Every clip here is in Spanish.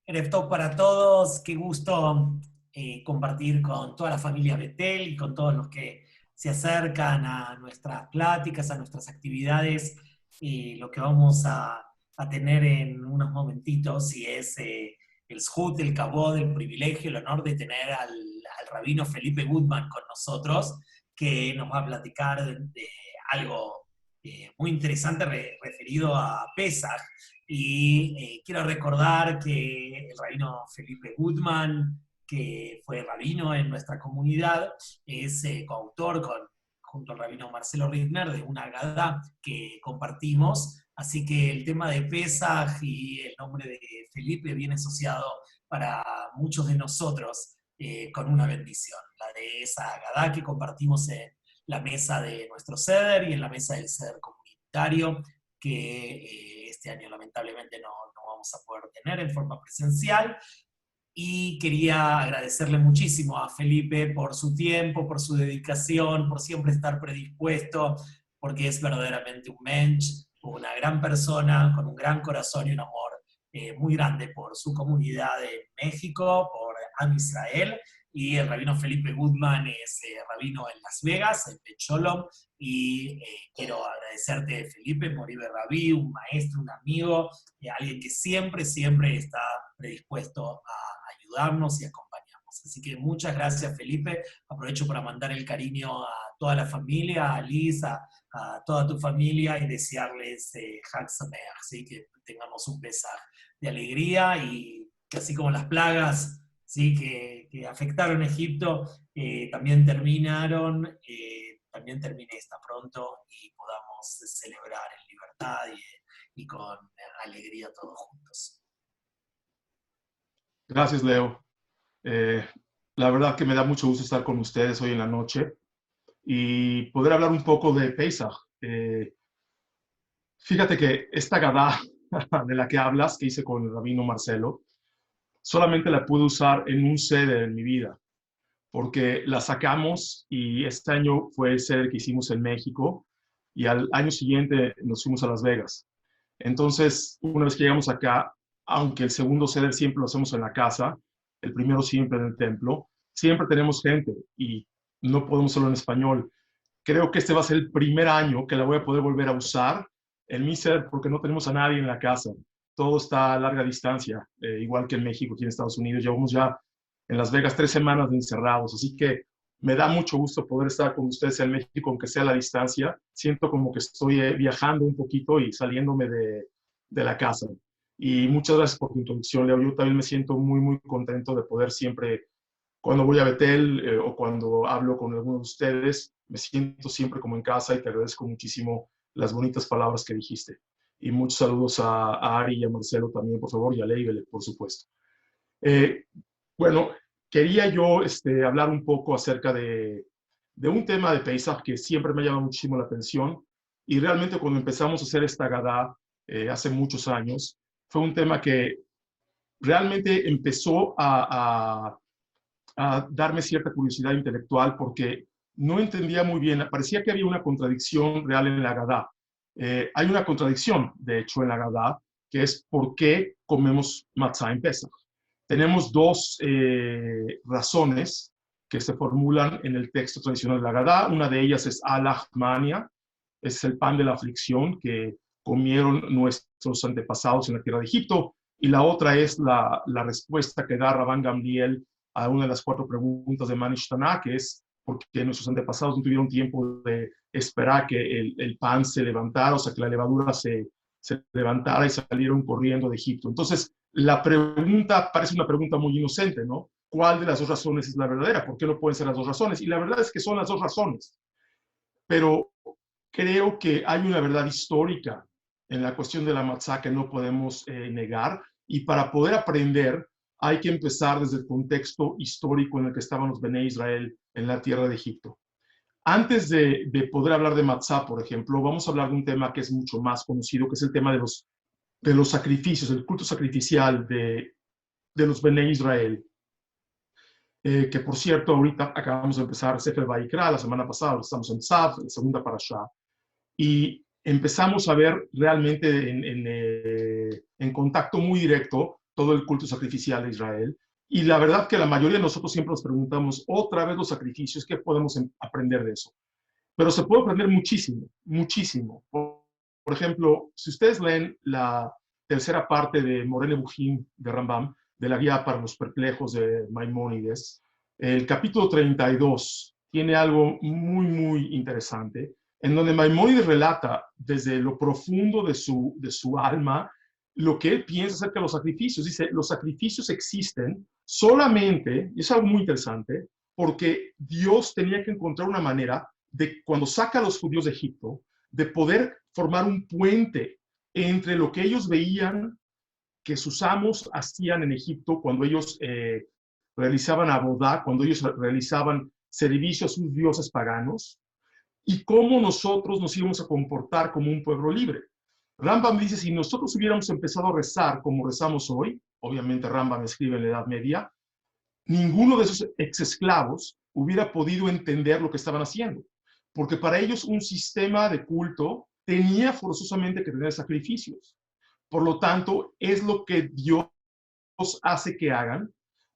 Erev Tov para todos, qué gusto compartir con toda la familia Betel y con todos los que se acercan a nuestras pláticas, a nuestras actividades, lo que vamos a tener en unos momentitos y es el zhut, el kabod, el privilegio, el honor de tener al rabino Felipe Goodman con nosotros, que nos va a platicar de algo muy interesante referido a Pesach. Y quiero recordar que el rabino Felipe Goodman, que fue rabino en nuestra comunidad, es coautor junto al rabino Marcelo Rittner de una Agadá que compartimos. Así que el tema de Pesaj y el nombre de Felipe viene asociado para muchos de nosotros con una bendición, la de esa Agadá que compartimos en la mesa de nuestro Seder y en la mesa del Seder comunitario, que este año lamentablemente no vamos a poder tener en forma presencial. Y quería agradecerle muchísimo a Felipe por su tiempo, por su dedicación, por siempre estar predispuesto, porque es verdaderamente un mensch, una gran persona, con un gran corazón y un amor muy grande por su comunidad en México, por Am Israel. Y el rabino Felipe Goodman es rabino en Las Vegas, en Bet Sholom. Y quiero agradecerte, Felipe, por ir Rabí, un maestro, un amigo, alguien que siempre, siempre está predispuesto a ayudarnos y acompañarnos. Así que muchas gracias, Felipe. Aprovecho para mandar el cariño a toda la familia, a Liz, a toda tu familia y desearles Hag Sameach, ¿sí? Que tengamos un Pesaj de alegría y que así como las plagas, ¿sí? que afectaron a Egipto, también terminaron, también termine esta pronto y podamos celebrar en libertad y con alegría todos juntos. Gracias, Leo. Eh, la verdad que me da mucho gusto estar con ustedes hoy en la noche y poder hablar un poco de Pesach. Fíjate que esta Gadá de la que hablas, que hice con el rabino Marcelo, solamente la pude usar en un seder en mi vida, porque la sacamos y este año fue el seder que hicimos en México y al año siguiente nos fuimos a Las Vegas. Entonces, una vez que llegamos acá, aunque el segundo seder siempre lo hacemos en la casa, el primero siempre en el templo, siempre tenemos gente y no podemos hacerlo en español. Creo que este va a ser el primer año que la voy a poder volver a usar en mi seder porque no tenemos a nadie en la casa. Todo está a larga distancia, igual que en México, aquí en Estados Unidos. Llevamos ya en Las Vegas 3 semanas de encerrados, así que me da mucho gusto poder estar con ustedes en México, aunque sea a la distancia. Siento como que estoy viajando un poquito y saliéndome de la casa. Y muchas gracias por tu introducción, Leo. Yo también me siento muy, muy contento de poder siempre, cuando voy a Betel o cuando hablo con alguno de ustedes, me siento siempre como en casa y te agradezco muchísimo las bonitas palabras que dijiste. Y muchos saludos a Ari y a Marcelo también, por favor, y a Leibele, por supuesto. Eh, bueno, quería yo hablar un poco acerca de un tema de Pesach que siempre me ha llamado muchísimo la atención y realmente cuando empezamos a hacer esta Gadá hace muchos años, fue un tema que realmente empezó a darme cierta curiosidad intelectual porque no entendía muy bien, parecía que había una contradicción real en la Gadá. Hay una contradicción, de hecho, en la Gadá, que es por qué comemos matzah en Pesach. Tenemos dos razones que se formulan en el texto tradicional de la Gadá. Una de ellas es Alachmania, es el pan de la aflicción que comieron nuestros antepasados en la tierra de Egipto. Y la otra es la respuesta que da Rabban Gamliel a una de las 4 preguntas de Manish Taná, que es porque nuestros antepasados no tuvieron tiempo de esperar que el pan se levantara, o sea, que la levadura se levantara y salieron corriendo de Egipto. Entonces, la pregunta parece una pregunta muy inocente, ¿no? ¿Cuál de las dos razones es la verdadera? ¿Por qué no pueden ser las dos razones? Y la verdad es que son las dos razones. Pero creo que hay una verdad histórica en la cuestión de la matzá que no podemos negar. Y para poder aprender hay que empezar desde el contexto histórico en el que estaban los Bené Israel en la tierra de Egipto. Antes de poder hablar de matzá, por ejemplo, vamos a hablar de un tema que es mucho más conocido, que es el tema de los sacrificios, el culto sacrificial de los Bené Israel. Que por cierto, ahorita acabamos de empezar Sefer Vayikra, la semana pasada, estamos en Tzav, la segunda parashá, y empezamos a ver realmente en contacto muy directo todo el culto sacrificial de Israel. Y la verdad que la mayoría de nosotros siempre nos preguntamos otra vez los sacrificios, ¿qué podemos aprender de eso? Pero se puede aprender muchísimo, muchísimo. Por ejemplo, si ustedes leen la tercera parte de Moreh Nevuchim de Rambam, de la guía para los perplejos de Maimónides, el capítulo 32 tiene algo muy, muy interesante, en donde Maimónides relata desde lo profundo de su alma lo que él piensa acerca de los sacrificios. Dice, los sacrificios existen solamente, y es algo muy interesante, porque Dios tenía que encontrar una manera de, cuando saca a los judíos de Egipto, de poder formar un puente entre lo que ellos veían que sus amos hacían en Egipto cuando ellos realizaban abodá, cuando ellos realizaban servicio a sus dioses paganos, y cómo nosotros nos íbamos a comportar como un pueblo libre. Rambam dice, si nosotros hubiéramos empezado a rezar como rezamos hoy, obviamente Rambam escribe en la Edad Media, ninguno de esos exesclavos hubiera podido entender lo que estaban haciendo, porque para ellos un sistema de culto tenía forzosamente que tener sacrificios. Por lo tanto, es lo que Dios hace que hagan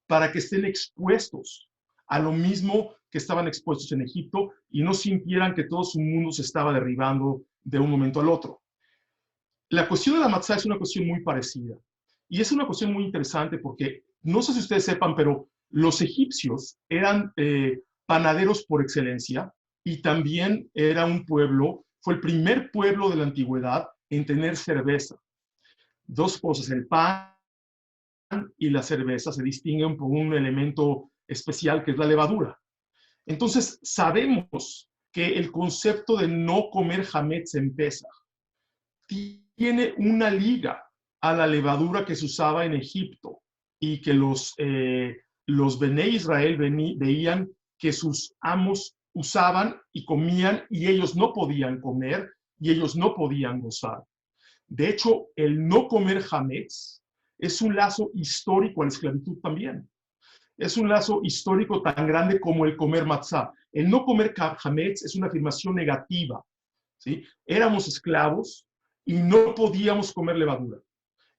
para que estén expuestos a lo mismo que estaban expuestos en Egipto y no sintieran que todo su mundo se estaba derribando de un momento al otro. La cuestión de la matzá es una cuestión muy parecida y es una cuestión muy interesante porque no sé si ustedes sepan, pero los egipcios eran panaderos por excelencia y también era un pueblo, fue el primer pueblo de la antigüedad en tener cerveza. Dos cosas, el pan y la cerveza se distinguen por un elemento especial que es la levadura. Entonces, sabemos que el concepto de no comer hametz en Pesaj tiene una liga a la levadura que se usaba en Egipto y que los Bené Israel veían que sus amos usaban y comían y ellos no podían comer y ellos no podían gozar. De hecho, el no comer hametz es un lazo histórico a la esclavitud también. Es un lazo histórico tan grande como el comer matzá. El no comer hametz es una afirmación negativa, ¿sí? Éramos esclavos y no podíamos comer levadura.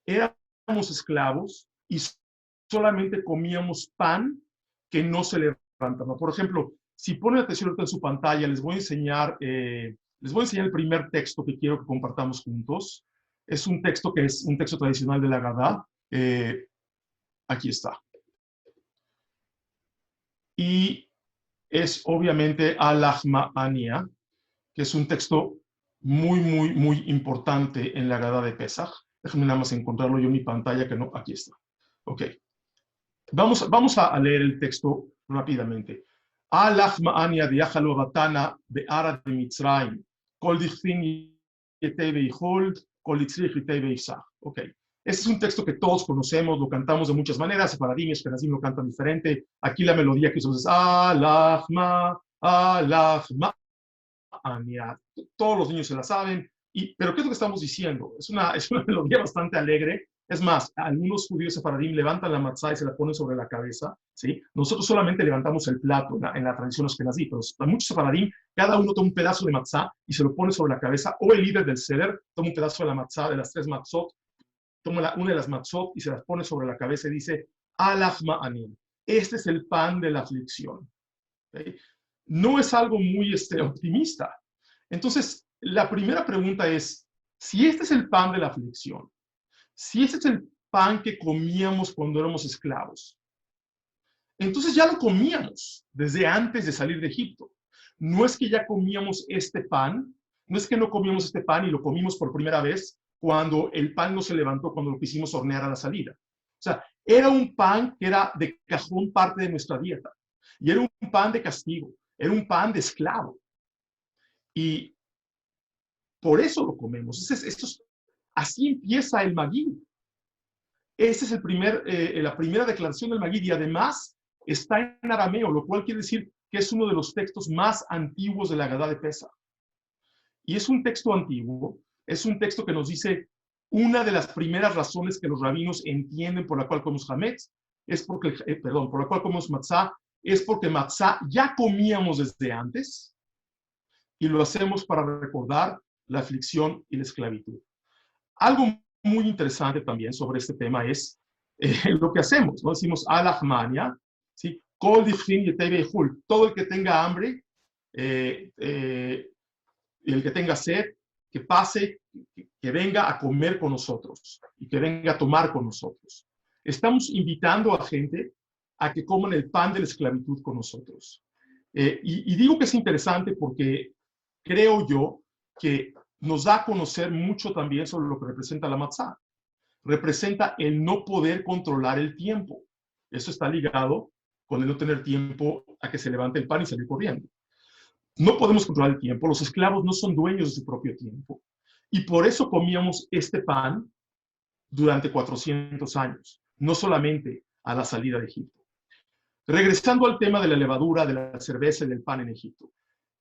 Éramos esclavos y solamente comíamos pan que no se levantaba. Por ejemplo, si ponen atención ahorita en su pantalla, les voy a enseñar el primer texto que quiero que compartamos juntos. Es un texto que es un texto tradicional de la Agadá. Aquí está. Y es obviamente Al-Ahma'ania, que es un texto muy, muy, muy importante en la Agadá de Pesaj. Déjenme nada más encontrarlo yo en mi pantalla, que no, aquí está. Ok. Vamos a leer el texto rápidamente. Al-Ahma'ania de Yahalo Batana de Ara de Mitzrayim. Kol dichtin yetei veihold, kol ditzrich yetei veisach. Ok. Este es un texto que todos conocemos, lo cantamos de muchas maneras, Sefaradim y Ashkenazim lo cantan diferente. Aquí la melodía que usamos es Al-Ahma, Al-Ahma. Todos los niños se la saben, pero ¿qué es lo que estamos diciendo? Es una melodía bastante alegre. Es más, algunos judíos sefaradim levantan la matzá y se la ponen sobre la cabeza, ¿sí? Nosotros solamente levantamos el plato en la tradición ashkenazí, pero para muchos sefaradim, cada uno toma un pedazo de matzá y se lo pone sobre la cabeza, o el líder del seder toma un pedazo de la matzá, de las 3 matzot, toma una de las matzot y se las pone sobre la cabeza y dice, Al-Ahma Anim, este es el pan de la aflicción. ¿Okay? No es algo muy optimista. Entonces, la primera pregunta es, si este es el pan de la aflicción, si este es el pan que comíamos cuando éramos esclavos, entonces ya lo comíamos desde antes de salir de Egipto. No es que ya comíamos este pan, no es que no comíamos este pan y lo comimos por primera vez cuando el pan no se levantó, cuando lo quisimos hornear a la salida. O sea, era un pan que era de cajón parte de nuestra dieta. Y era un pan de castigo, era un pan de esclavo. Y por eso lo comemos. Así empieza el Magid. Esa es la primera declaración del Magid y además está en arameo, lo cual quiere decir que es uno de los textos más antiguos de la Agadá de Pesaj. Y es un texto antiguo, es un texto que nos dice una de las primeras razones que los rabinos entienden por la cual comemos hametz, por la cual comemos matzá, es porque matzá ya comíamos desde antes y lo hacemos para recordar la aflicción y la esclavitud. Algo muy interesante también sobre este tema es lo que hacemos, ¿no? Decimos alahmania, ¿sí? Kol difrin yetei beihul, todo el que tenga hambre, el que tenga sed, que pase, que venga a comer con nosotros y que venga a tomar con nosotros. Estamos invitando a gente a que coman el pan de la esclavitud con nosotros. Y digo que es interesante porque creo yo que nos da a conocer mucho también sobre lo que representa la matzá. Representa el no poder controlar el tiempo. Eso está ligado con el no tener tiempo a que se levante el pan y salir corriendo. No podemos controlar el tiempo, los esclavos no son dueños de su propio tiempo. Y por eso comíamos este pan durante 400 años, no solamente a la salida de Egipto. Regresando al tema de la levadura, de la cerveza y del pan en Egipto.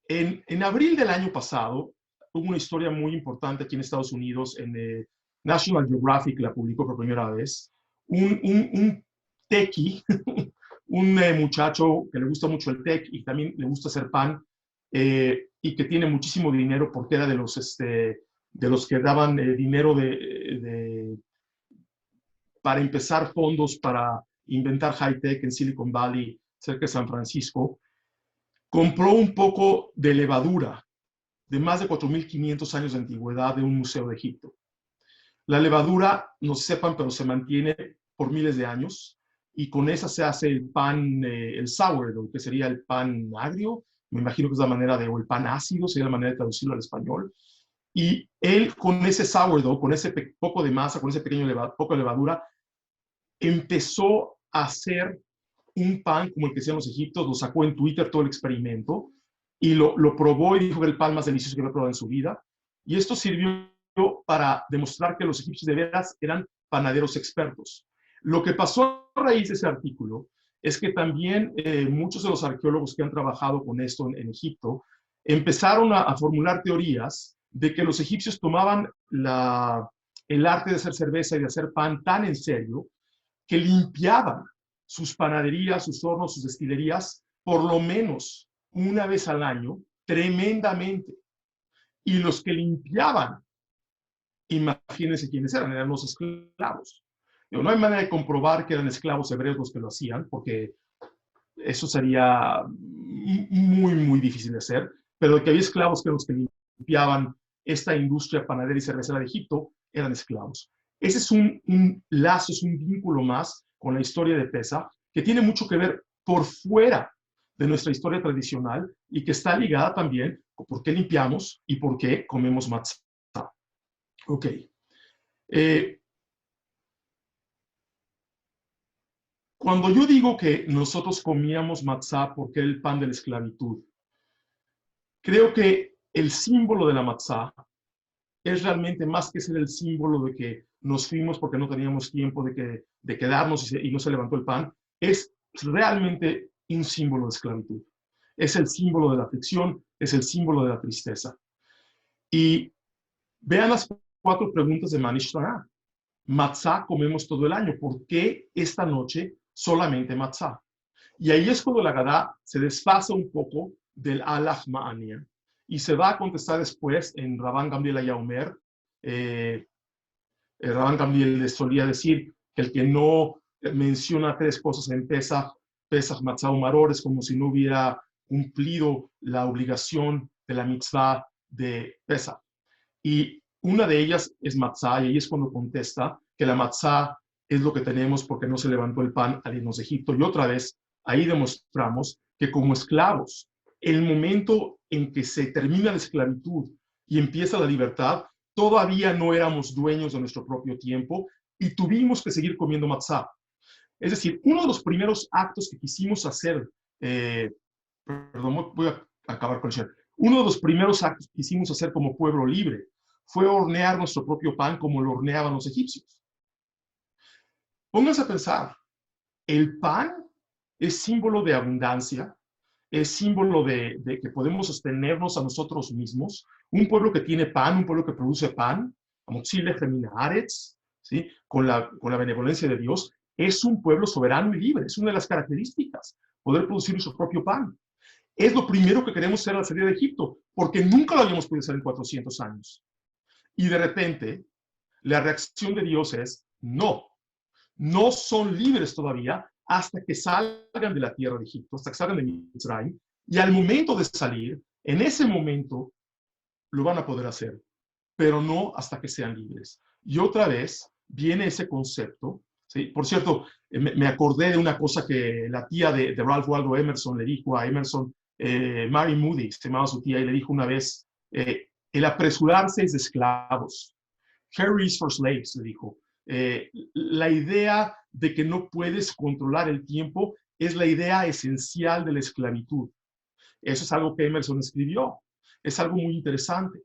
En abril del año pasado, hubo una historia muy importante aquí en Estados Unidos, en National Geographic la publicó por primera vez, un tequi, un muchacho que le gusta mucho el tech y también le gusta hacer pan, y que tiene muchísimo dinero porque era de los que daban dinero para empezar fondos para inventar high-tech en Silicon Valley, cerca de San Francisco, compró un poco de levadura de más de 4.500 años de antigüedad de un museo de Egipto. La levadura, no sepan, pero se mantiene por miles de años y con esa se hace el pan, el sourdough, que sería el pan agrio, me imagino que es la manera de, o el pan ácido, sería la manera de traducirlo al español. Y él con ese sourdough, con ese poco de masa, con ese pequeño poco de levadura, empezó a hacer un pan como el que hacían los egipcios, lo sacó en Twitter todo el experimento y lo probó y dijo que era el pan más delicioso que había probado en su vida. Y esto sirvió para demostrar que los egipcios de veras eran panaderos expertos. Lo que pasó a raíz de ese artículo es que también muchos de los arqueólogos que han trabajado con esto en Egipto empezaron a formular teorías de que los egipcios tomaban el arte de hacer cerveza y de hacer pan tan en serio que limpiaban sus panaderías, sus hornos, sus destilerías, por lo menos una vez al año, tremendamente. Y los que limpiaban, imagínense quiénes eran los esclavos. No hay manera de comprobar que eran esclavos hebreos los que lo hacían, porque eso sería muy, muy difícil de hacer, pero que había esclavos que los que limpiaban esta industria panadera y cervecera de Egipto eran esclavos. Ese es un lazo, es un vínculo más con la historia de Pesaj, que tiene mucho que ver por fuera de nuestra historia tradicional y que está ligada también con por qué limpiamos y por qué comemos matzá. Ok. Cuando yo digo que nosotros comíamos matzá porque era el pan de la esclavitud, creo que el símbolo de la matzá es realmente más que ser el símbolo de que nos fuimos porque no teníamos tiempo de quedarnos y no se levantó el pan, es realmente un símbolo de esclavitud. Es el símbolo de la aflicción, es el símbolo de la tristeza. Y vean las 4 preguntas de Manish Torah. Matzá comemos todo el año. ¿Por qué esta noche solamente matzá? Y ahí es cuando la Agadá se desfasa un poco del alach ma'ania y se va a contestar después en Rabban Gamliel Ayaomer. Rabban Gamliel les solía decir que el que no menciona 3 cosas en Pesach, Matzah o Maror, es como si no hubiera cumplido la obligación de la mitzvah de Pesach. Y una de ellas es matzá, y ahí es cuando contesta que la matzá es lo que tenemos porque no se levantó el pan al irnos de Egipto. Y otra vez, ahí demostramos que como esclavos, el momento en que se termina la esclavitud y empieza la libertad, todavía no éramos dueños de nuestro propio tiempo y tuvimos que seguir comiendo matzá. Es decir, uno de los primeros actos que quisimos hacer, perdón, voy a acabar con eso. Uno de los primeros actos que quisimos hacer como pueblo libre fue hornear nuestro propio pan como lo horneaban los egipcios. Pónganse a pensar, el pan es símbolo de abundancia, es símbolo de que podemos sostenernos a nosotros mismos. Un pueblo que tiene pan, un pueblo que produce pan, ¿sí? Con la benevolencia de Dios, es un pueblo soberano y libre. Es una de las características, poder producir nuestro propio pan. Es lo primero que queremos hacer al salir de Egipto, porque nunca lo habíamos podido hacer en 400 años. Y de repente, la reacción de Dios es, no, no son libres todavía hasta que salgan de la tierra de Egipto, hasta que salgan de Mitzrayim, y al momento de salir, en ese momento, lo van a poder hacer, pero no hasta que sean libres. Y otra vez viene ese concepto, ¿sí? Por cierto, me acordé de una cosa que la tía de Ralph Waldo Emerson le dijo a Emerson, Mary Moody, se llamaba su tía, y le dijo una vez, el apresurarse es de esclavos. Hurry is for slaves, le dijo. La idea de que no puedes controlar el tiempo es la idea esencial de la esclavitud. Eso es algo que Emerson escribió. Es algo muy interesante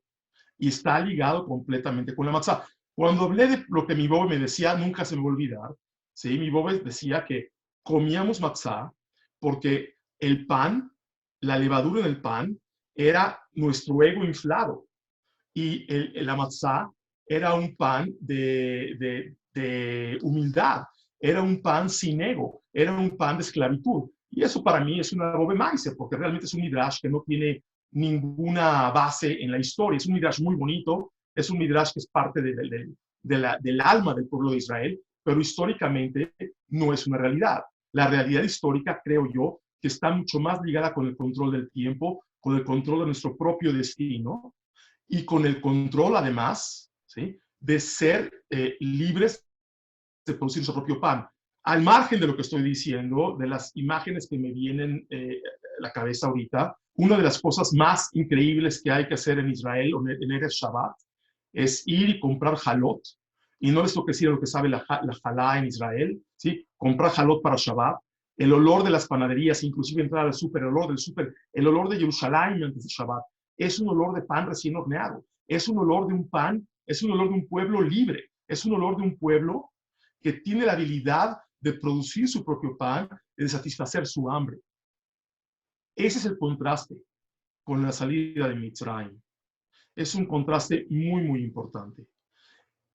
y está ligado completamente con la matzá. Cuando hablé de lo que mi bobe me decía, nunca se me va a olvidar. ¿Sí? Mi bobe decía que comíamos matzá porque el pan, la levadura en el pan, era nuestro ego inflado. Y la matzá era un pan de humildad, era un pan sin ego, era un pan de esclavitud. Y eso para mí es una bobe maíz, porque realmente es un midrash que no tiene ninguna base en la historia. Es un midrash muy bonito, es un midrash que es parte del alma del pueblo de Israel, pero históricamente no es una realidad. La realidad histórica, creo yo, que está mucho más ligada con el control del tiempo, con el control de nuestro propio destino y con el control, además, ¿sí?, de ser libres de producir su propio pan. Al margen de lo que estoy diciendo, de las imágenes que me vienen a la cabeza ahorita, una de las cosas más increíbles que hay que hacer en Israel, en Erev Shabbat, es ir y comprar jalot. Y no les toque decir lo que sabe la jalá en Israel, ¿sí? Comprar jalot para Shabbat. El olor de las panaderías, inclusive entrar al súper, el olor del súper, el olor de Jerusalén antes de Shabbat, es un olor de pan recién horneado. Es un olor de un pan, es un olor de un pueblo libre. Es un olor de un pueblo que tiene la habilidad de producir su propio pan, de satisfacer su hambre. Ese es el contraste con la salida de Mitzrayim. Es un contraste muy, muy importante.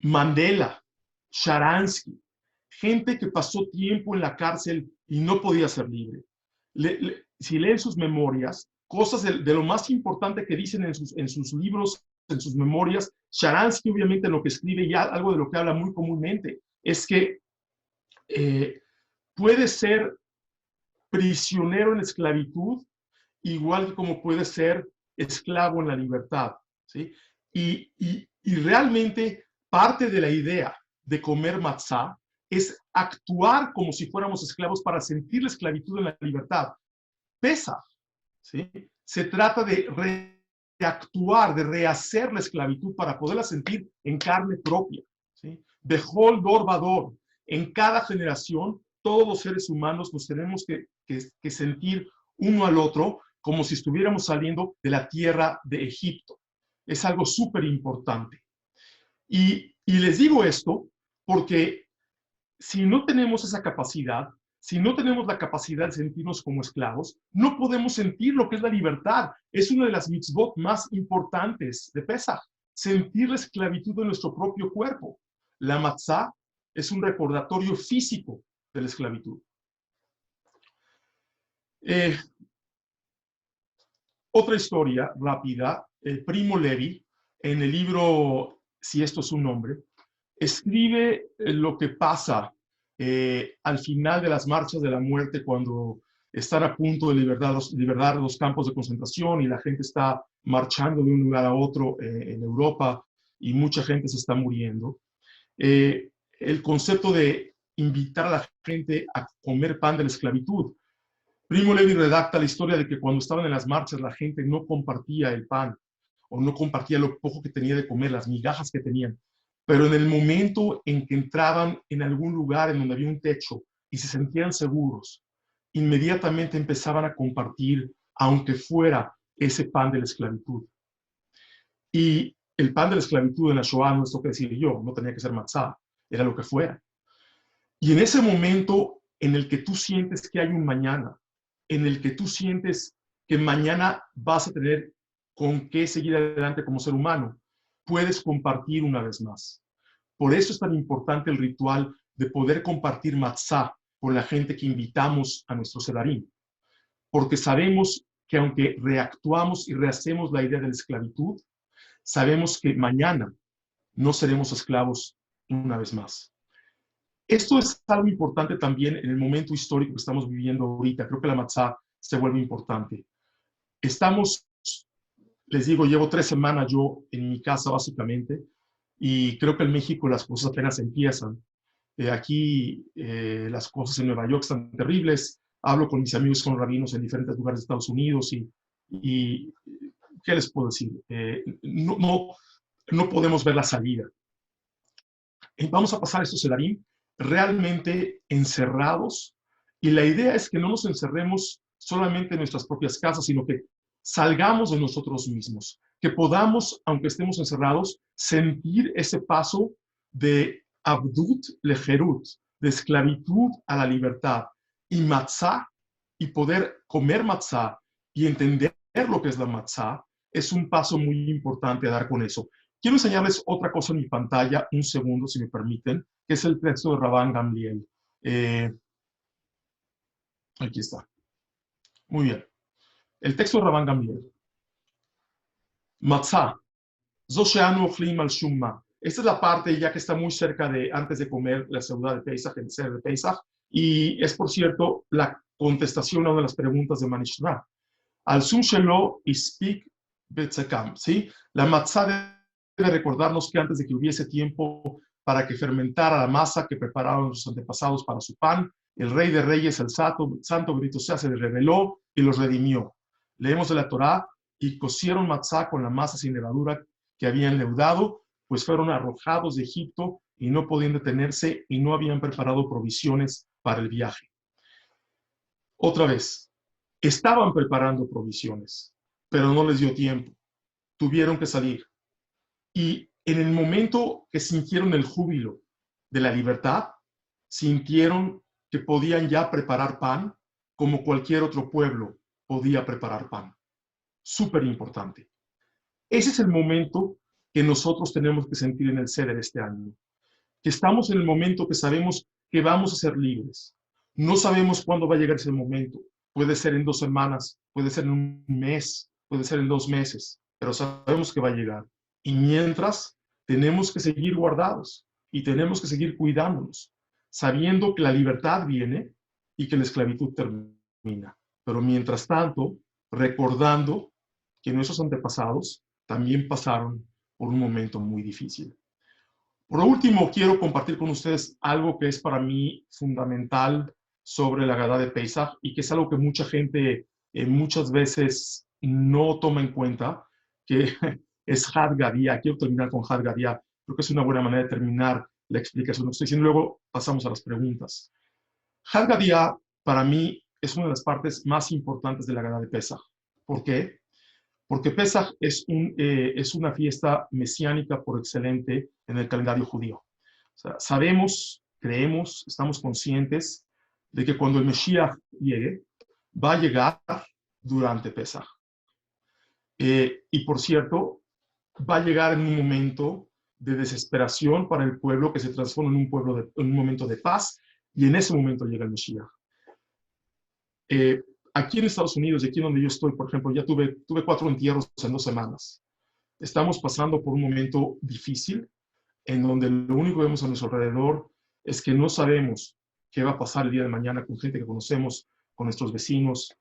Mandela, Sharansky, gente que pasó tiempo en la cárcel y no podía ser libre. Si leen sus memorias, cosas de lo más importante que dicen en sus libros, en sus memorias, Sharansky obviamente en lo que escribe, ya algo de lo que habla muy comúnmente, es que puede ser prisionero en esclavitud, igual que como puede ser esclavo en la libertad, ¿sí? Y realmente parte de la idea de comer matzá es actuar como si fuéramos esclavos para sentir la esclavitud en la libertad. Pesa, ¿sí? Se trata de reactuar, de rehacer la esclavitud para poderla sentir en carne propia, ¿sí? Bejol dor vador. En cada generación, todos los seres humanos nos tenemos que sentir uno al otro como si estuviéramos saliendo de la tierra de Egipto. Es algo súper importante. Y les digo esto porque si no tenemos esa capacidad, si no tenemos la capacidad de sentirnos como esclavos, no podemos sentir lo que es la libertad. Es una de las mitzvot más importantes de Pesach, sentir la esclavitud de nuestro propio cuerpo. La matzá es un recordatorio físico de la esclavitud. Otra historia rápida, Primo Levi, en el libro Si esto es un nombre, escribe lo que pasa al final de las marchas de la muerte cuando están a punto de liberar los campos de concentración y la gente está marchando de un lugar a otro en Europa y mucha gente se está muriendo. El concepto de invitar a la gente a comer pan de la esclavitud. Primo Levi redacta la historia de que cuando estaban en las marchas la gente no compartía el pan o no compartía lo poco que tenía de comer, las migajas que tenían. Pero en el momento en que entraban en algún lugar en donde había un techo y se sentían seguros, inmediatamente empezaban a compartir, aunque fuera ese pan de la esclavitud. Y el pan de la esclavitud en la Shoah no es lo que decir yo, no tenía que ser matzá, era lo que fuera. Y en ese momento en el que tú sientes que hay un mañana, en el que tú sientes que mañana vas a tener con qué seguir adelante como ser humano, puedes compartir una vez más. Por eso es tan importante el ritual de poder compartir matzá con la gente que invitamos a nuestro sedarín. Porque sabemos que aunque reactuamos y rehacemos la idea de la esclavitud, sabemos que mañana no seremos esclavos una vez más. Esto es algo importante también en el momento histórico que estamos viviendo ahorita. Creo que la matzá se vuelve importante. Estamos, les digo, llevo 3 semanas yo en mi casa básicamente, y creo que en México las cosas apenas empiezan. Aquí las cosas en Nueva York están terribles. Hablo con mis amigos, con rabinos en diferentes lugares de Estados Unidos y ¿qué les puedo decir? No podemos ver la salida. Vamos a pasar estos Sedarim realmente encerrados, y la idea es que no nos encerremos solamente en nuestras propias casas, sino que salgamos de nosotros mismos, que podamos, aunque estemos encerrados, sentir ese paso de abdut lejerut, de esclavitud a la libertad, y matzah, y poder comer matzah y entender lo que es la matzah, es un paso muy importante a dar con eso. Quiero enseñarles otra cosa en mi pantalla, un segundo, si me permiten, que es el texto de Rabban Gamliel. Aquí está. Muy bien. El texto de Rabban Gamliel. Matzah. Zosheanu ochlim al shumma. Esta es la parte ya que está muy cerca de antes de comer la seudá de Pesach, el ser de Pesach, y es, por cierto, la contestación a una de las preguntas de Manishra. Al sum shelo ispik betzekam, ¿sí? La matzah debe recordarnos que antes de que hubiese tiempo para que fermentara la masa que prepararon los antepasados para su pan, el Rey de Reyes, el Santo bendito sea, se les reveló y los redimió. Leemos de la Torá: y cocieron matzá con la masa sin levadura que habían leudado, pues fueron arrojados de Egipto y no podían detenerse y no habían preparado provisiones para el viaje. Otra vez, estaban preparando provisiones, pero no les dio tiempo. Tuvieron que salir. Y en el momento que sintieron el júbilo de la libertad, sintieron que podían ya preparar pan como cualquier otro pueblo podía preparar pan. Súper importante. Ese es el momento que nosotros tenemos que sentir en el Seder este año. Que estamos en el momento que sabemos que vamos a ser libres. No sabemos cuándo va a llegar ese momento. Puede ser en 2 semanas, puede ser en un mes, puede ser en 2 meses, pero sabemos que va a llegar. Y mientras, tenemos que seguir guardados y tenemos que seguir cuidándonos, sabiendo que la libertad viene y que la esclavitud termina. Pero mientras tanto, recordando que nuestros antepasados también pasaron por un momento muy difícil. Por último, quiero compartir con ustedes algo que es para mí fundamental sobre la Agadá de Pesach y que es algo que mucha gente muchas veces no toma en cuenta, que es Had Gadía. Quiero terminar con Had Gadía. Creo que es una buena manera de terminar la explicación. Lo estoy diciendo, luego pasamos a las preguntas. Had Gadía para mí es una de las partes más importantes de la Agadá de Pesach. ¿Por qué? Porque Pesach es una fiesta mesiánica por excelente en el calendario judío. O sea, sabemos, creemos, estamos conscientes de que cuando el Mesías llegue, va a llegar durante Pesach. Y por cierto, va a llegar en un momento de desesperación para el pueblo que se transforma en un momento de paz, y en ese momento llega el Mesías. Aquí en Estados Unidos, y aquí donde yo estoy, por ejemplo, ya tuve 4 entierros en 2 semanas. Estamos pasando por un momento difícil en donde lo único que vemos a nuestro alrededor es que no sabemos qué va a pasar el día de mañana con gente que conocemos, con nuestros vecinos.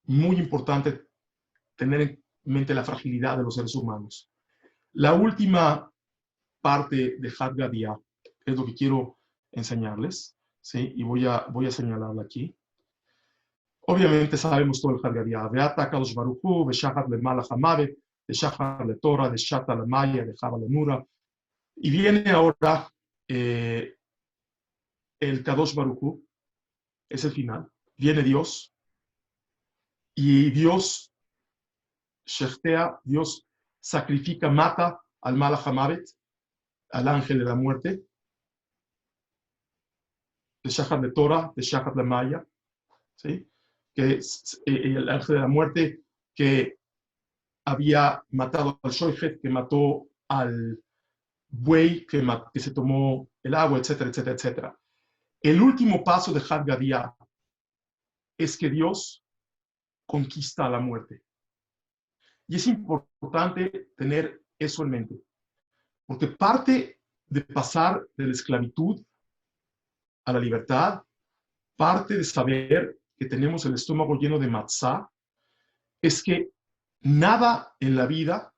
Muy importante tener en mente la fragilidad de los seres humanos. La última parte de Had Gadía es lo que quiero enseñarles, ¿sí? Y voy a señalarla aquí. Obviamente sabemos todo el Had Gadía. Beata Kadosh Baruch Hu, Beshachar le Malach Hamavet, Beshachar le Torah, Beshata le Maya, Bechava le Nura. Y viene ahora el Kadosh Baruch Hu, es el final. Viene Dios, y Dios shechtea, Dios sacrifica, mata al Malach Hamavet, al ángel de la muerte, de Shachar de Torah, de Shachar de Maya, ¿sí? Que es el ángel de la muerte que había matado al Shoichet, que mató al buey, que se tomó el agua, etcétera, etcétera, etcétera. El último paso de Had Gadía es que Dios conquista a la muerte. Y es importante tener eso en mente, porque parte de pasar de la esclavitud a la libertad, parte de saber que tenemos el estómago lleno de matzá, es que nada en la vida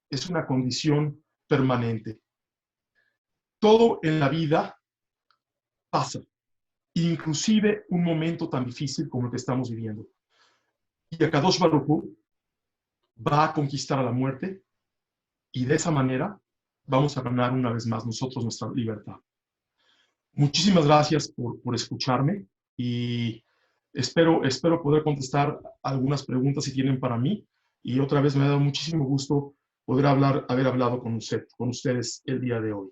es una condición permanente. Todo en la vida pasa, inclusive un momento tan difícil como el que estamos viviendo. Y Akadosh Baruj Hu va a conquistar a la muerte y de esa manera vamos a ganar una vez más nosotros nuestra libertad. Muchísimas gracias por escucharme y espero poder contestar algunas preguntas si tienen para mí. Y otra vez me ha dado muchísimo gusto poder haber hablado con ustedes el día de hoy.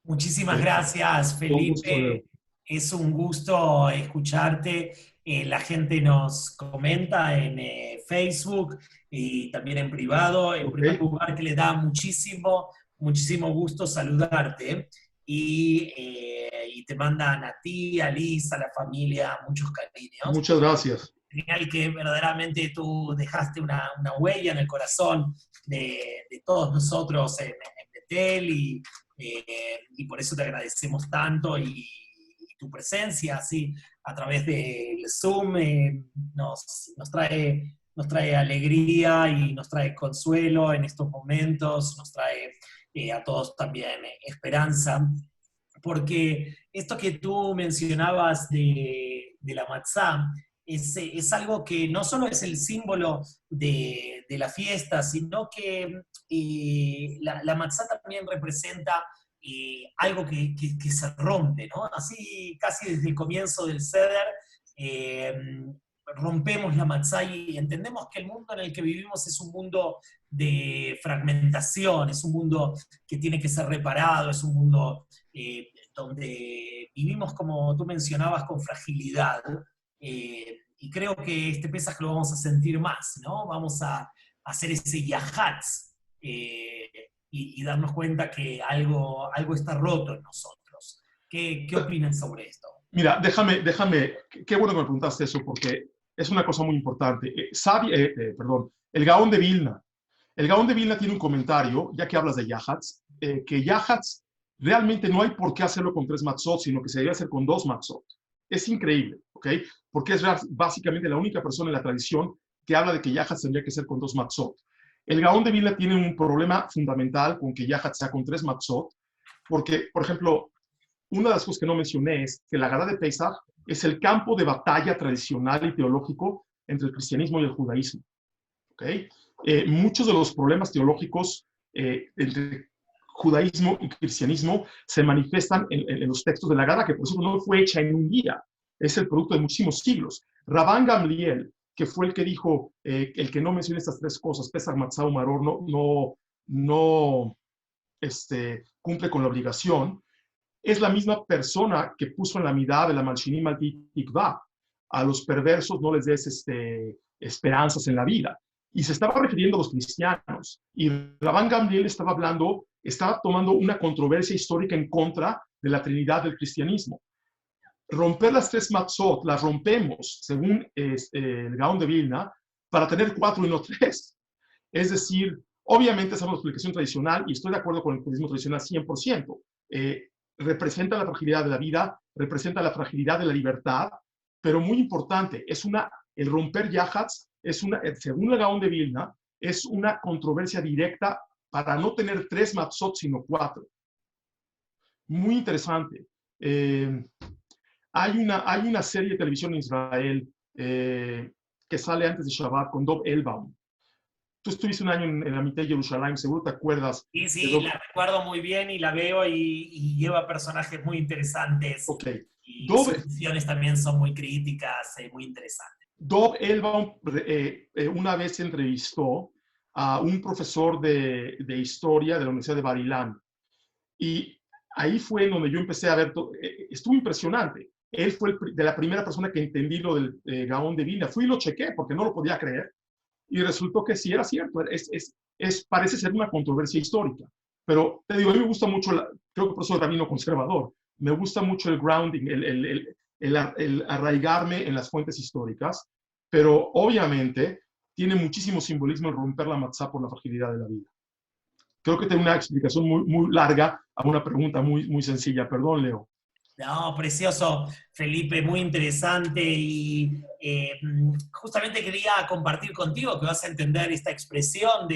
Muchísimas gracias, Felipe. Es un gusto escucharte. La gente nos comenta en Facebook y también en privado. En primer lugar, que le da muchísimo gusto saludarte. Y te mandan a ti, a Liz, a la familia, muchos cariños. Muchas gracias. Genial que verdaderamente tú dejaste una huella en el corazón de todos nosotros en Betel y por eso te agradecemos tanto y tu presencia así a través del Zoom nos trae alegría y nos trae consuelo en estos momentos, nos trae a todos también esperanza, porque esto que tú mencionabas de la matzá es algo que no solo es el símbolo de la fiesta, sino que la matzá también representa algo que se rompe, ¿no? Así casi desde el comienzo del Seder, rompemos la matzá y entendemos que el mundo en el que vivimos es un mundo de fragmentación, es un mundo que tiene que ser reparado, es un mundo donde vivimos, como tú mencionabas, con fragilidad. Y creo que este Pesaj lo vamos a sentir más, ¿no? Vamos a hacer ese yahatz y darnos cuenta que algo está roto en nosotros. ¿Qué opinan sobre esto? Mira, déjame, qué bueno que me preguntaste eso, porque es una cosa muy importante. El Gaón de Vilna. El Gaón de Vilna tiene un comentario, ya que hablas de yahatz, que yahatz realmente no hay por qué hacerlo con 3 matzot, sino que se debe hacer con 2 matzot. Es increíble, ¿ok? Porque es básicamente la única persona en la tradición que habla de que yahatz tendría que ser con 2 matzot. El Gaón de Vilna tiene un problema fundamental con que yahatz sea con 3 matzot, porque, por ejemplo, una de las cosas que no mencioné es que la Haggadah de Pesach es el campo de batalla tradicional y teológico entre el cristianismo y el judaísmo. ¿Okay? Muchos de los problemas teológicos entre judaísmo y cristianismo se manifiestan en los textos de la Haggadah, que por eso no fue hecha en un día, es el producto de muchísimos siglos. Rabban Gamliel, que fue el que dijo, el que no menciona estas 3 cosas, Pesach, Matzah, Maror, no cumple con la obligación, es la misma persona que puso en la mirada de la Malshinim al Tikvah. A los perversos no les des esperanzas en la vida. Y se estaba refiriendo a los cristianos. Y Rabban Gamliel estaba tomando una controversia histórica en contra de la Trinidad del cristianismo. Romper las 3 matzot, las rompemos, según el Gaón de Vilna, para tener 4 y no 3. Es decir, obviamente esa es una explicación tradicional y estoy de acuerdo con el judaísmo tradicional 100%. Representa la fragilidad de la vida, representa la fragilidad de la libertad, pero muy importante, el romper yahatz, según el Gaón de Vilna, es una controversia directa para no tener 3 matzot, sino 4. Muy interesante. Hay una serie de televisión en Israel que sale antes de Shabbat con Dov Elbaum. Tú estuviste un año en la mitad de Jerusalén, seguro te acuerdas. Sí, la recuerdo muy bien y la veo y lleva personajes muy interesantes. Okay. Y sus visiones también son muy críticas, muy interesantes. Dov Elbaum una vez entrevistó a un profesor de historia de la Universidad de Bar-Ilan. Y ahí fue donde yo empecé a ver, estuvo impresionante. Él fue de la primera persona que entendí lo del Gaón de Vilna. Fui y lo chequé porque no lo podía creer. Y resultó que sí era cierto, parece ser una controversia histórica. Pero te digo, a mí me gusta mucho, creo que por eso soy rabino conservador, me gusta mucho el grounding, el arraigarme en las fuentes históricas, pero obviamente tiene muchísimo simbolismo el romper la matzá por la fragilidad de la vida. Creo que tengo una explicación muy larga a una pregunta muy sencilla. Perdón, Leo. No, precioso, Felipe, muy interesante y justamente quería compartir contigo que vas a entender esta expresión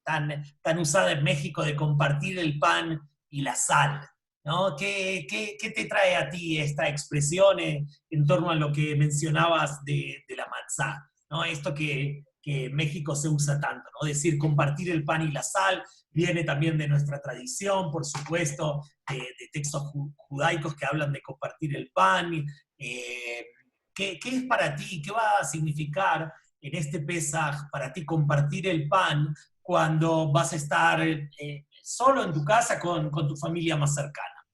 tan usada en México de compartir el pan y la sal, ¿no? ¿Qué te trae a ti esta expresión en torno a lo que mencionabas de la matzá, ¿no? Esto que en México se usa tanto, ¿no? Decir compartir el pan y la sal viene también de nuestra tradición, por supuesto, de textos judaicos que hablan de compartir el pan. Eh, ¿qué es para ti? ¿Qué va a significar en este Pesaj para ti compartir el pan cuando vas a estar solo en tu casa con tu familia más cercana?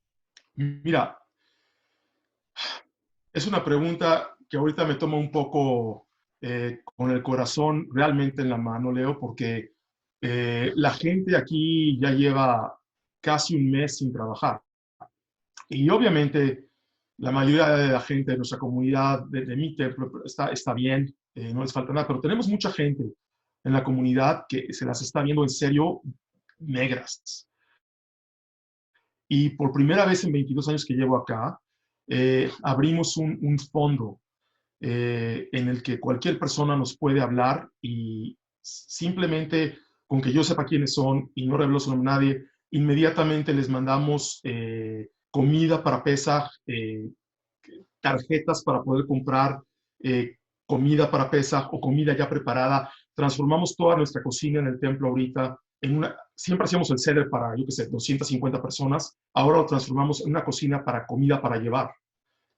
Mira, es una pregunta que ahorita me toma un poco con el corazón realmente en la mano, Leo, porque la gente aquí ya lleva casi un mes sin trabajar. Y obviamente la mayoría de la gente de nuestra comunidad, de mi templo, está bien, no les falta nada, pero tenemos mucha gente en la comunidad que se las está viendo en serio negras. Y por primera vez en 22 años que llevo acá, abrimos un fondo en el que cualquier persona nos puede hablar y simplemente con que yo sepa quiénes son y no revelo su nombre a nadie, inmediatamente les mandamos comida para Pesaj, tarjetas para poder comprar comida para Pesaj o comida ya preparada. Transformamos toda nuestra cocina en el templo ahorita siempre hacíamos el ceder para, yo qué sé, 250 personas, ahora lo transformamos en una cocina para comida para llevar.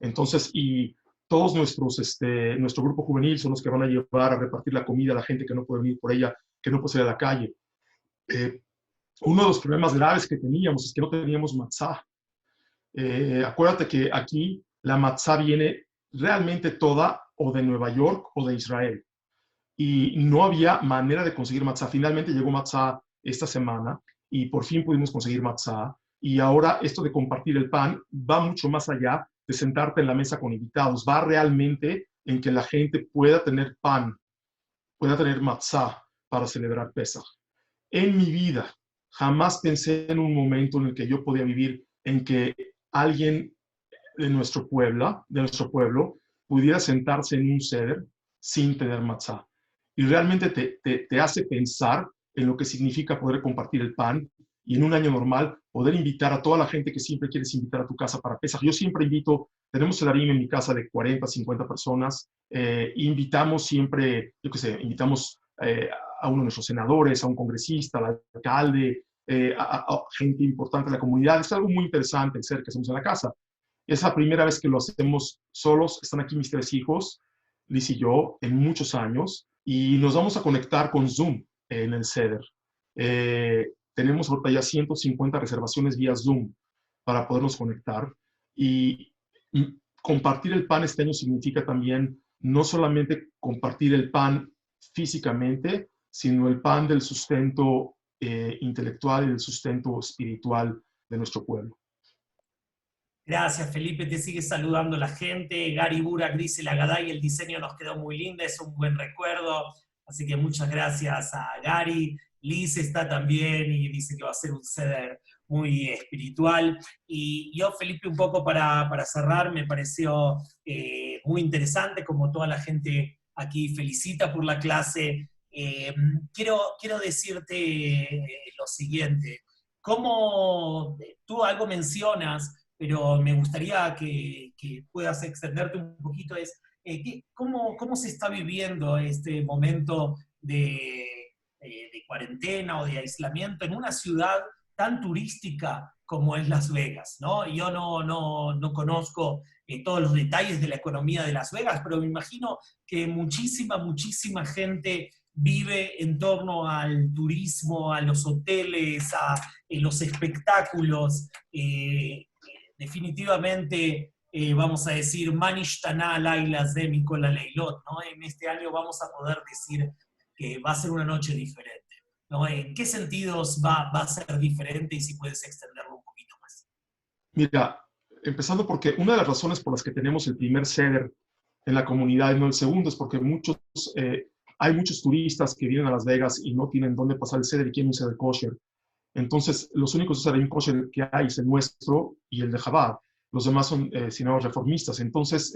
Entonces, y todos nuestro grupo juvenil son los que van a llevar a repartir la comida a la gente que no puede venir por ella, que no puede salir a la calle. Uno de los problemas graves que teníamos es que no teníamos matzá. Acuérdate que aquí la matzá viene realmente toda o de Nueva York o de Israel. Y no había manera de conseguir matzá. Finalmente llegó matzá esta semana y por fin pudimos conseguir matzá. Y ahora esto de compartir el pan va mucho más allá de sentarte en la mesa con invitados. Va realmente en que la gente pueda tener pan, pueda tener matzá para celebrar Pesaj. En mi vida jamás pensé en un momento en el que yo podía vivir en que alguien de nuestro pueblo pudiera sentarse en un ceder sin tener matzá. Y realmente te hace pensar en lo que significa poder compartir el pan y en un año normal poder invitar a toda la gente que siempre quieres invitar a tu casa para Pesaj. Yo siempre invito, tenemos el harim en mi casa de 40, 50 personas, invitamos siempre, yo qué sé, invitamos a uno de nuestros senadores, a un congresista, al alcalde, a gente importante de la comunidad. Es algo muy interesante el ser que hacemos en la casa. Es la primera vez que lo hacemos solos. Están aquí mis 3 hijos, Liz y yo, en muchos años, y nos vamos a conectar con Zoom en el CEDER. Tenemos ahorita ya 150 reservaciones vía Zoom para podernos conectar. Y compartir el pan este año significa también no solamente compartir el pan físicamente, sino el pan del sustento intelectual y del sustento espiritual de nuestro pueblo. Gracias, Felipe. Te sigue saludando la gente. Gary Burak dice: la Gadá y el diseño nos quedó muy linda, es un buen recuerdo. Así que muchas gracias a Gary. Liz está también y dice que va a ser un ceder muy espiritual. Y yo, Felipe, un poco para cerrar, me pareció muy interesante, como toda la gente aquí felicita por la clase. Quiero decirte lo siguiente. ¿Cómo tú algo mencionas? Pero me gustaría que puedas extenderte un poquito, ¿cómo se está viviendo este momento de cuarentena o de aislamiento en una ciudad tan turística como es Las Vegas, ¿no? Yo no conozco todos los detalles de la economía de Las Vegas, pero me imagino que muchísima gente vive en torno al turismo, a los hoteles, a los espectáculos. Definitivamente, vamos a decir, Manishtana Lailas de Nicola Leilot, ¿no? En este año vamos a poder decir que va a ser una noche diferente, ¿no? ¿En qué sentidos va a ser diferente y si puedes extenderlo un poquito más? Mira, empezando porque una de las razones por las que tenemos el primer ceder en la comunidad y no el segundo es porque hay muchos turistas que vienen a Las Vegas y no tienen dónde pasar el ceder y quieren un ceder kosher. Entonces, los únicos Sedarim kosher que hay es el nuestro y el de Chabad. Los demás son sinagogas reformistas. Entonces,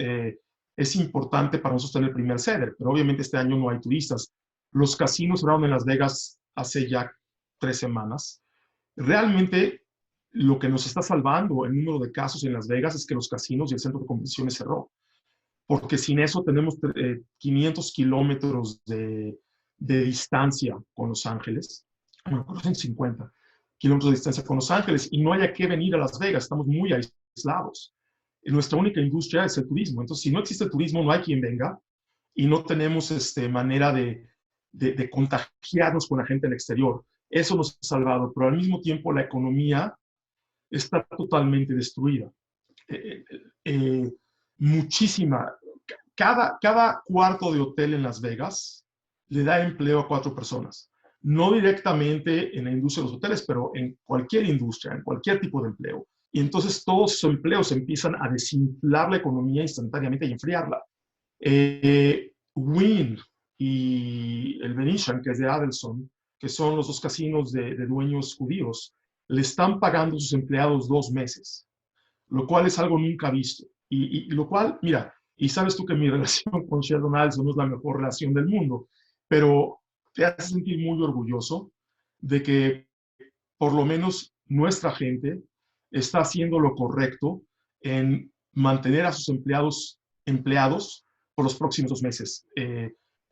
es importante para nosotros tener el primer Seder, pero obviamente este año no hay turistas. Los casinos cerraron en Las Vegas hace ya 3 semanas. Realmente, lo que nos está salvando el número de casos en Las Vegas es que los casinos y el centro de convenciones cerró, porque sin eso tenemos 500 kilómetros de distancia con Los Ángeles, bueno, 450 kilómetros de distancia con Los Ángeles, y no haya que venir a Las Vegas, estamos muy aislados. Nuestra única industria es el turismo, entonces si no existe el turismo no hay quien venga, y no tenemos manera de contagiarnos con la gente del exterior. Eso nos ha salvado, pero al mismo tiempo la economía está totalmente destruida. Eh, eh, muchísima. Cada cuarto de hotel en Las Vegas le da empleo a 4 personas. No directamente en la industria de los hoteles, pero en cualquier industria, en cualquier tipo de empleo. Y entonces todos esos empleos empiezan a desinflar la economía instantáneamente y enfriarla. Wynn y el Venetian, que es de Adelson, que son los dos casinos de dueños judíos, le están pagando a sus empleados 2 meses, lo cual es algo nunca visto. Y lo cual, mira, y sabes tú que mi relación con Sheldon Adelson no es la mejor relación del mundo, pero te hace sentir muy orgulloso de que por lo menos nuestra gente está haciendo lo correcto en mantener a sus empleados por los próximos 2 meses.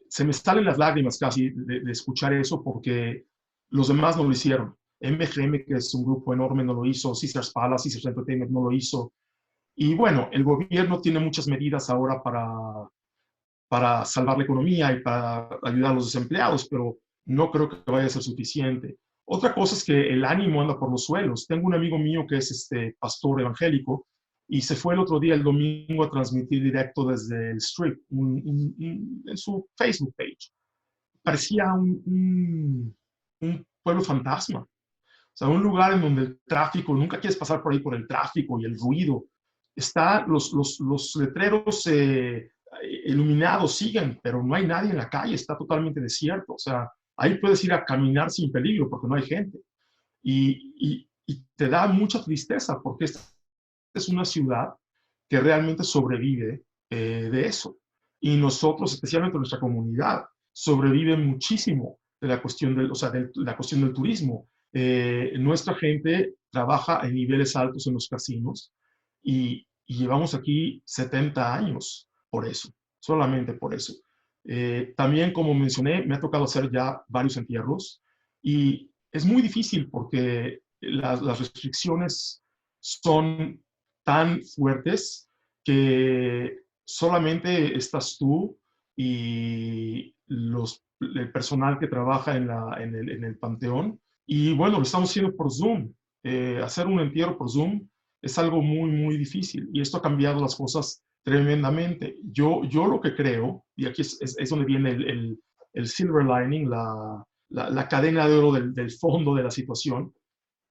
Se me salen las lágrimas casi de escuchar eso porque los demás no lo hicieron. MGM, que es un grupo enorme, no lo hizo. Caesars Palace, Caesars Entertainment no lo hizo. Y bueno, el gobierno tiene muchas medidas ahora para salvar la economía y para ayudar a los desempleados, pero no creo que vaya a ser suficiente. Otra cosa es que el ánimo anda por los suelos. Tengo un amigo mío que es pastor evangélico y se fue el otro día, el domingo, a transmitir directo desde el Strip, en su Facebook page. Parecía un pueblo fantasma. O sea, un lugar en donde el tráfico, nunca quieres pasar por ahí por el tráfico y el ruido. Los letreros iluminados siguen, pero no hay nadie en la calle, está totalmente desierto. O sea, ahí puedes ir a caminar sin peligro porque no hay gente. Y te da mucha tristeza porque esta es una ciudad que realmente sobrevive de eso. Y nosotros, especialmente nuestra comunidad, sobrevive muchísimo de la cuestión de la cuestión del turismo. Nuestra gente trabaja en niveles altos en los casinos y llevamos aquí 70 años por eso, solamente por eso. También, como mencioné, me ha tocado hacer ya varios entierros y es muy difícil porque las restricciones son tan fuertes que solamente estás tú y el personal que trabaja en el panteón. Y bueno, lo estamos haciendo por Zoom. Hacer un entierro por Zoom es algo muy, muy difícil y esto ha cambiado las cosas tremendamente. Yo lo que creo, y aquí es donde viene el silver lining, la cadena de oro del fondo de la situación.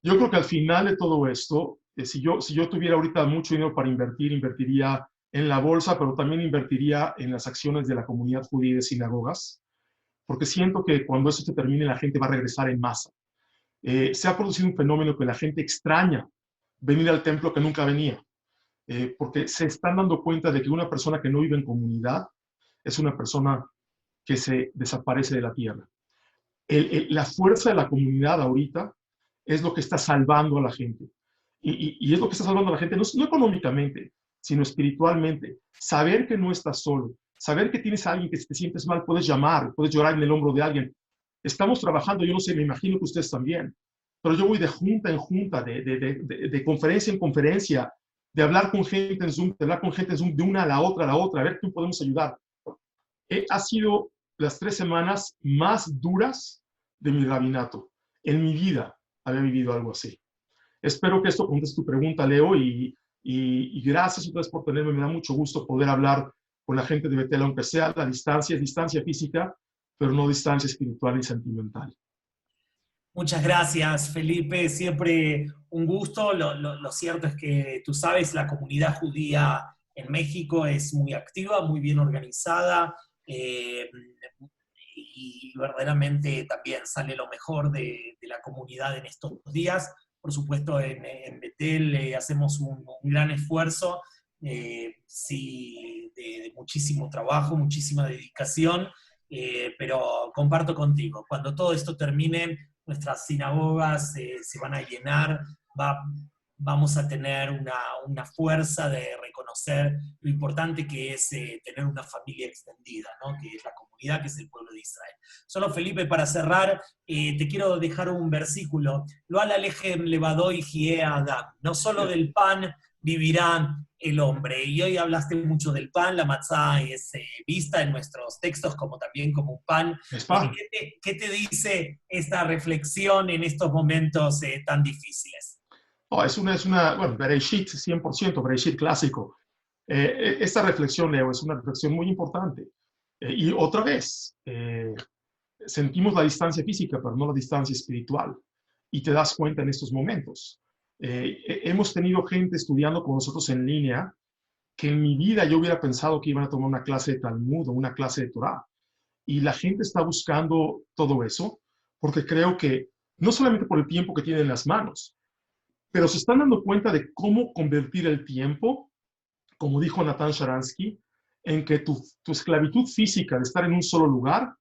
Yo creo que al final de todo esto, si yo tuviera ahorita mucho dinero para invertir, invertiría en la bolsa, pero también invertiría en las acciones de la comunidad judía de sinagogas, porque siento que cuando eso se termine la gente va a regresar en masa. Se ha producido un fenómeno que la gente extraña venir al templo que nunca venía, porque se están dando cuenta de que una persona que no vive en comunidad es una persona que se desaparece de la tierra. La fuerza de la comunidad ahorita es lo que está salvando a la gente. Y es lo que está salvando a la gente, no económicamente, sino espiritualmente. Saber que no estás solo, saber que tienes a alguien que si te sientes mal, puedes llamar, puedes llorar en el hombro de alguien. Estamos trabajando, yo no sé, me imagino que ustedes también, pero yo voy de junta en junta, de conferencia en conferencia, de hablar con gente en Zoom, de hablar con gente en Zoom, de una a la otra, a ver quién podemos ayudar. Ha sido las 3 semanas más duras de mi rabinato. En mi vida había vivido algo así. Espero que esto conteste tu pregunta, Leo, y gracias otra vez por tenerme. Me da mucho gusto poder hablar con la gente de Betel, aunque sea la distancia, es distancia física, pero no distancia espiritual y sentimental. Muchas gracias, Felipe. Siempre un gusto. Lo cierto es que tú sabes, la comunidad judía en México es muy activa, muy bien organizada. y verdaderamente también sale lo mejor de la comunidad en estos días. Por supuesto, en Betel hacemos un gran esfuerzo, sí, de muchísimo trabajo, muchísima dedicación, pero comparto contigo, cuando todo esto termine, nuestras sinagogas se van a llenar, va, vamos a tener una fuerza de reconocer lo importante que es tener una familia extendida, ¿no? Que es la comunidad, que es el pueblo de Israel. Solo, Felipe, para cerrar, te quiero dejar un versículo. Lo al alejem levadoy higie Adam. No solo del pan vivirá el hombre. Y hoy hablaste mucho del pan, la matzá es vista en nuestros textos como también como un pan. Es pan. ¿Qué te dice esta reflexión en estos momentos tan difíciles? Oh, bueno, Bereshit 100%, Bereshit clásico. Esta reflexión, Leo, es una reflexión muy importante. Y otra vez, sentimos la distancia física, pero no la distancia espiritual. Y te das cuenta en estos momentos. Hemos tenido gente estudiando con nosotros en línea que en mi vida yo hubiera pensado que iban a tomar una clase de Talmud o una clase de Torah. Y la gente está buscando todo eso porque creo que no solamente por el tiempo que tienen en las manos, pero se están dando cuenta de cómo convertir el tiempo, como dijo Natan Sharansky, en que tu esclavitud física de estar en un solo lugar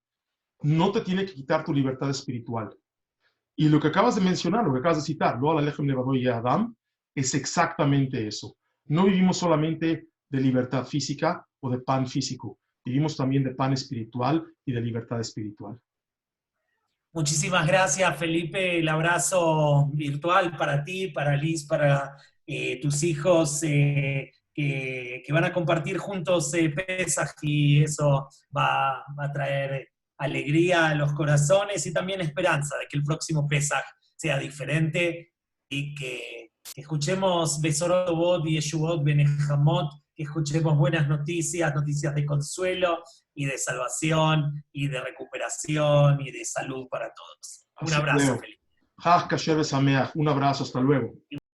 no te tiene que quitar tu libertad espiritual. Y lo que acabas de mencionar, lo que acabas de citar, lo al Lechem Levadoy y Adam, es exactamente eso. No vivimos solamente de libertad física o de pan físico, vivimos también de pan espiritual y de libertad espiritual. Muchísimas gracias, Felipe. El abrazo virtual para ti, para Liz, para tus hijos que van a compartir juntos Pesaj, y eso va a traer alegría a los corazones y también esperanza de que el próximo Pesaj sea diferente y que escuchemos Besorot Tovot y Yeshuvot Benejamot, que escuchemos buenas noticias, noticias de consuelo y de salvación y de recuperación y de salud para todos. Un Así abrazo, creo. Felipe. Un abrazo, hasta luego.